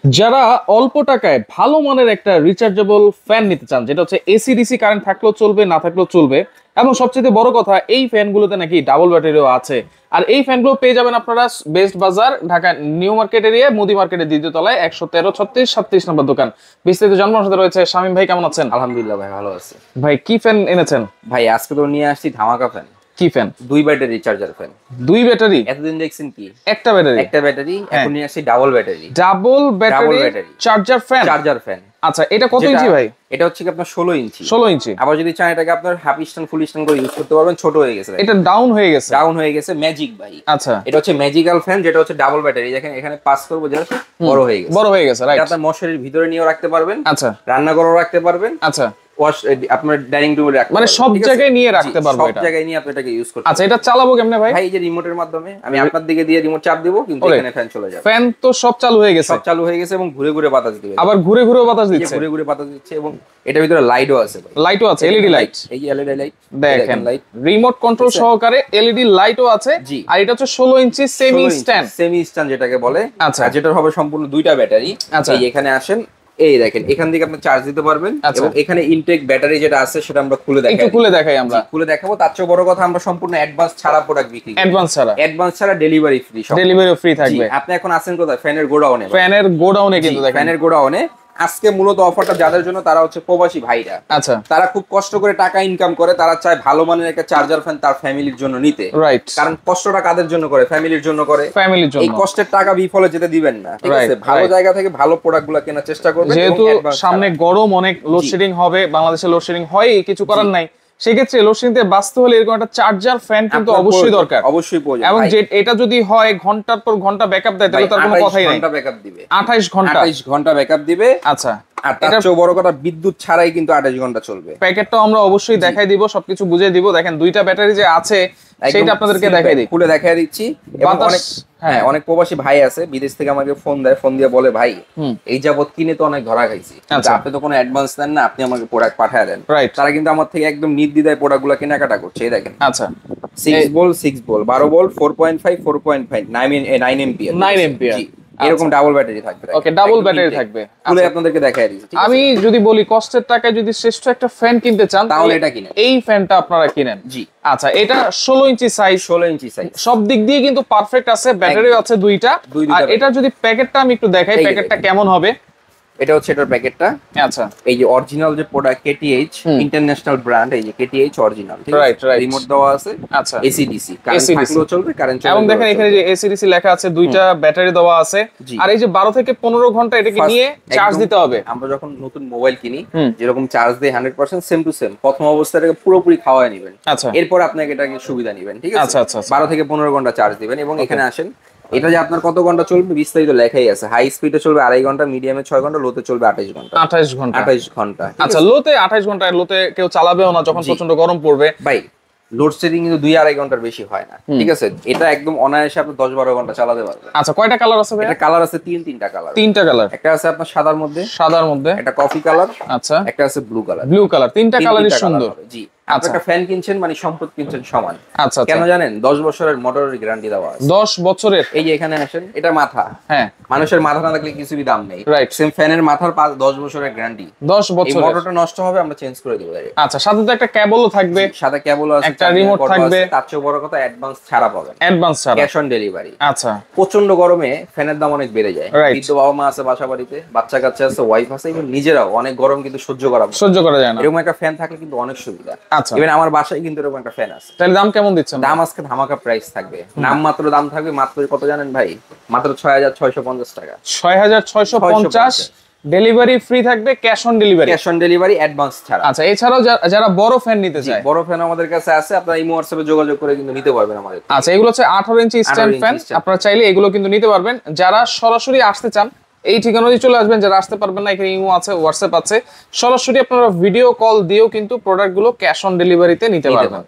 যারা অল্প টাকায় ভালো মানের একটা রিচার্জেবল ফ্যান নিতে চান, যেটা হচ্ছে এসি ডিসি কারেন্ট থাকলেও চলবে, না থাকলেও চলবে, এবং সবচেয়ে বড় কথা এই ফ্যানগুলোতে নাকি ডাবল ব্যাটারিও আছে। আর এই ফ্যানগুলো পেয়ে যাবেন আপনারা বেস্ট বাজার, ঢাকা নিউ মার্কেট এরিয়া, মুদি মার্কেটের দ্বিতীয় তলায় 113 36 37 নম্বর দোকান। বিস্তারিত জানানোর সাথে রয়েছে শামীম ভাই। কেমন আছেন? আলহামদুলিল্লাহ ভাই, ভালো আছে। ভাই কি ফ্যান এনেছেন? ভাই আজকে তো নিয়ে আসছি ধামাকা ফ্যান। কি fan? 2 battery charger fan. 2 battery? এতদিন দেখছেন কি একটা ব্যাটারি? একটা ব্যাটারি, এখন নিয়ে আসছি double battery. Double battery charger fan. Charger fan. আচ্ছা, এটা কত ইঞ্চি ভাই? এটা হচ্ছে কি আপনার 16 ইঞ্চি। 16 ইঞ্চি। আবার যদি চান এটাকে আপনার হাফ স্ট্যান্ড ফুল স্ট্যান্ড করে ইউজ করতে পারবেন। ছোট হয়ে গেছে, এটা ডাউন হয়ে গেছে। ডাউন হয়ে গেছে ম্যাজিক ভাই। আচ্ছা, এটা হচ্ছে ম্যাজিক্যাল ফ্যান, যেটা হচ্ছে ডাবল ব্যাটারি। দেখেন এখানে পাস করব, যেটা বড় হয়ে গেছে। বড় হয়ে গেছে, রাইট। এটা আপনার মশারির ভিতরে নিয়েও রাখতে পারবেন। আচ্ছা, রান্নাঘরেও রাখতে পারবেন। আচ্ছা, ওয়াশ আপনার ডাইনিং রুমে রাখতে মানে পারবেন, সব জায়গায় নিয়ে রাখতে পারবো। সব জায়গায় নিয়ে আপনি এটাকে ইউজ করতে। আচ্ছা, এটা চালাবো কেমনে ভাই? ভাই এই যে রিমোটের মাধ্যমে আমি আপনার দিকে দিয়ে রিমোট চাপ দেব, কিন্তু এখানে ফ্যান চলে যাবে। ফ্যান তো সব চালু হয়ে গেছে। সব চালু হয়ে গেছে এবং ঘুরে ঘুরে বাতাস দিবে। আবার ঘুরে ঘুরে বাতাস দিচ্ছে। ঘুরে ঘুরে বাতাস দিচ্ছে এবং এটার ভিতরে লাইটও আছে ভাই। লাইটও আছে, এলইডি লাইট। এই যে এলইডি লাইট দেখেন, রিমোট কন্ট্রোল সহকারে এলইডি লাইটও আছে। আর এটা হচ্ছে 16 ইঞ্চি সেমি স্ট্যান্ড। সেমি স্ট্যান্ড যেটাকে বলে। আচ্ছা, যেটা হবে সম্পূর্ণ দুইটা ব্যাটারি। এই এখানে আসেন, এই দেখেন এখান থেকে আপনি চার্জ দিতে পারবেন। এবং এখানে ইনটেক ব্যাটারি যেটা আছে সেটা আমরা খুলে দেখাই। একটু খুলে দেখাই, আমরা খুলে দেখাবো। তার চেয়ে বড় কথা, আমরা সম্পূর্ণ অ্যাডভান্স ছাড়া প্রোডাক্ট বিক্রি করি। অ্যাডভান্স ছাড়া ডেলিভারি ফ্রি। ডেলিভারি ফ্রি থাকবে। আপনি এখন আছেন কোথায়? ফ্যানের গোডাউনে। ফ্যানের গোডাউনে, কিন্তু দেখেন ফ্যানের গোডাউনে। আজকে মূলত অফারটা যাদের জন্য, তারা হচ্ছে প্রবাসী ভাইরা। আচ্ছা, তারা খুব কষ্ট করে টাকা ইনকাম করে, তারা চায় ভালো মানের একটা চার্জার ফ্যান তার ফ্যামিলির জন্য নিতে। রাইট। কারণ কষ্টটা কাদের জন্য করে? ফ্যামিলির জন্য করে। ফ্যামিলির জন্য। এই কষ্টের টাকা বিফলে যেতে দিবেন না, ঠিক আছে? ভালো জায়গা থেকে ভালো প্রোডাক্টগুলো কেনার চেষ্টা করবেন। যেহেতু সামনে গরম, অনেক লোডশেডিং হবে, বাংলাদেশে লোডশেডিং হয়, কিছু করার নাই। সেক্ষেত্রে লোডশেডিং থেকে বাঁচতে হলে এরকম একটা চার্জার ফ্যান কিন্তু অবশ্যই দরকার। অবশ্যই প্রয়োজন। এবং এটা যদি হয় ঘন্টার পর ঘন্টা ব্যাকআপ দেয়, তাহলে তার কোনো কথাই নাই। 28 ঘন্টা ব্যাকআপ দিবে। 28 ঘন্টা ব্যাকআপ দিবে। আচ্ছা, আর তার চেয়ে বড় কথা, বিদ্যুৎ ছাড়াই কিন্তু 28 ঘন্টা চলবে। প্যাকেটটাও আমরা অবশ্যই দেখাই দিব, সবকিছু বুঝিয়ে দিব। দেখেন দুইটা ব্যাটারি যে আছে সেটা আপনাদেরকে দেখাই দিই, খুলে দেখাই দিচ্ছি। এবং অনেক প্রবাসী ভাই আছে বিদেশ থেকে আমাকে ফোন দেয়, ফোন দিয়ে বলে ভাই এই যাবত কিনে তো অনেক ধরা খাইছি, আপনি তো কোনো অ্যাডভান্স দেন না, আপনি আমাকে প্রোডাক্ট পাঠিয়ে দেন। তারা কিন্তু আমার থেকে একদম নির্দ্বিধায় প্রোডাক্টগুলো কেনাকাটা করছে। এই দেখেন, আচ্ছা 6 ভোল্ট 12 ভোল্ট 4.5 4.5 9 এম্পিয়ার 9 এম্পিয়ার এরকম ডাবল ব্যাটারি থাকবে। ওকে, ডাবল ব্যাটারি থাকবে। খুলে আপনাদেরকে দেখাই দিচ্ছি। আমি যদি বলি কষ্টের টাকায় যদি শ্রেষ্ঠ একটা ফ্যান কিনতে চান, তাহলে এটা কিনেন, এই ফ্যানটা আপনারা কিনেন। জি। আচ্ছা, এটা 16 ইঞ্চি সাইজ। 16 ইঞ্চি সাইজ, সব দিক দিয়ে কিন্তু পারফেক্ট আছে। ব্যাটারিও আছে দুইটা। আর এটা যদি প্যাকেটটা আমি একটু দেখাই, প্যাকেটটা কেমন হবে। এটা হচ্ছে এটার প্যাকেটটা। আচ্ছা, এই যে অরিজিনাল যে প্রোডাক্ট, কেটিএইচ ইন্টারন্যাশনাল ব্র্যান্ড, এই যে কেটিএইচ অরিজিনাল, ঠিক আছে? রিমোট দেওয়া আছে। আচ্ছা, এসি ডিসি কারেন্ট থাকলেও চলবে, কারেন্ট চলবে। এবং দেখেন এখানে যে এসি ডিসি লেখা আছে, দুইটা ব্যাটারি দেওয়া আছে। আর এই যে 12 থেকে 15 ঘন্টা এটাকে নিয়ে চার্জ দিতে হবে। আমরা যখন নতুন মোবাইল কিনি, যেরকম চার্জ দেই 100% সেম টু সেম, প্রথম অবস্থায় এটাকে পুরোপুরি খাওয়ায় নেবেন। আচ্ছা, এরপর আপনাকে এটাকে সুবিধা নেবেন, ঠিক আছে? আচ্ছা, 12 থেকে 15 ঘন্টা চার্জ দিবেন। এবং এখানে আসেন, এটা যে আপনার কত ঘন্টা চলবে বিস্তারিত লেখাই আছে। হাই স্পিডে চলবে 2.5 ঘন্টা, মিডিয়ামে 6 ঘন্টা, লোতে চলবে 28 ঘন্টা। 28 ঘন্টা। আচ্ছা, লোতে 28 ঘন্টা। লোতে কেউ চালাবেও না যখন প্রচন্ড গরম পড়বে। ভাই লোডশেডিং কিন্তু 2-2.5 ঘন্টার বেশি হয় না, ঠিক আছে? এটা একদম অনায়াসে আপনি 10-12 ঘন্টা চালাতে পারবেন। আচ্ছা, কয়টা কালার আছে ভাই? এটা কালার আছে তিনটা কালার। তিনটা কালার। একটা আছে আপনার সাদার মধ্যে, একটা কফি কালার, আচ্ছা, একটা আছে ব্লু কালার। তিনটা কালারই সুন্দর। জি। আপনি একটা ফ্যান কিনছেন মানে সম্পদ কিনছেন সমান। আচ্ছা, কেন জানেন? 10 বছরের মোটরের গ্যারান্টি দেওয়া আছে। 10 বছরের। এই যে এখানে আসেন, এটা মাথা। হ্যাঁ, মানুষের মাথা না থাকলে কিছুই দাম নেই। রাইট। সেম ফ্যানের মাথার 10 বছরের গ্যারান্টি। 10 বছর। এই মোটরটা নষ্ট হবে, আমরা চেঞ্জ করে দেব। আচ্ছা, সাথে তো একটা কেবলও থাকবে। সাদা কেবলও আছে, একটা রিমোট থাকবে। তার চেয়ে বড় কথা, অ্যাডভান্স ছাড়া পাবেন। অ্যাডভান্স ছাড়া, ক্যাশ অন ডেলিভারি। আচ্ছা। প্রচন্ড গরমে ফ্যানের দাম অনেক বেড়ে যায়। বৃদ্ধ বাবা মা আছে বাসা বাড়িতে, বাচ্চা কাচ্চা আছে, ওয়াইফ আছে, এবং নিজেরাও অনেক গরম কিন্তু সহ্য করা যায় না। এরকম একটা ফ্যান থাকলে কিন্তু অনেক সুবিধা। আচ্ছা, ইভেন আমার বাসায় কিন্তু এরকম একটা ফ্যান আছে। তাহলে দাম কেমন দিচ্ছেন? দাম আজকে ধামাকা প্রাইস থাকবে। নাম মাত্র দাম থাকবে মাত্র কত জানেন ভাই? মাত্র 6,650 টাকা। 6,650। ডেলিভারি ফ্রি থাকবে, ক্যাশ অন ডেলিভারি অ্যাডভান্স ছাড়া। আচ্ছা, এছাড়াও যারা বড় ফ্যান নিতে চায়, বড় ফ্যান আমাদের কাছে আছে। আপনারা ইমো হোয়াটসঅ্যাপে যোগাযোগ করে কিন্তু নিতে পারবেন আমাদের। আচ্ছা, এগুলো হচ্ছে 18 ইঞ্চি স্ট্যান্ড ফ্যান। আপনারা চাইলে এগুলো কিন্তু নিতে পারবেন। যারা সরাসরি আসতে চান, এই ঠিকানায় চলে আসবেন। যারা আসতে পারবেন না, এখানে ইমো আছে, হোয়াটসঅ্যাপ আছে, সরাসরি আপনারা ভিডিও কল দিয়েও কিন্তু প্রোডাক্টগুলো ক্যাশ অন ডেলিভারিতে নিতে পারবেন।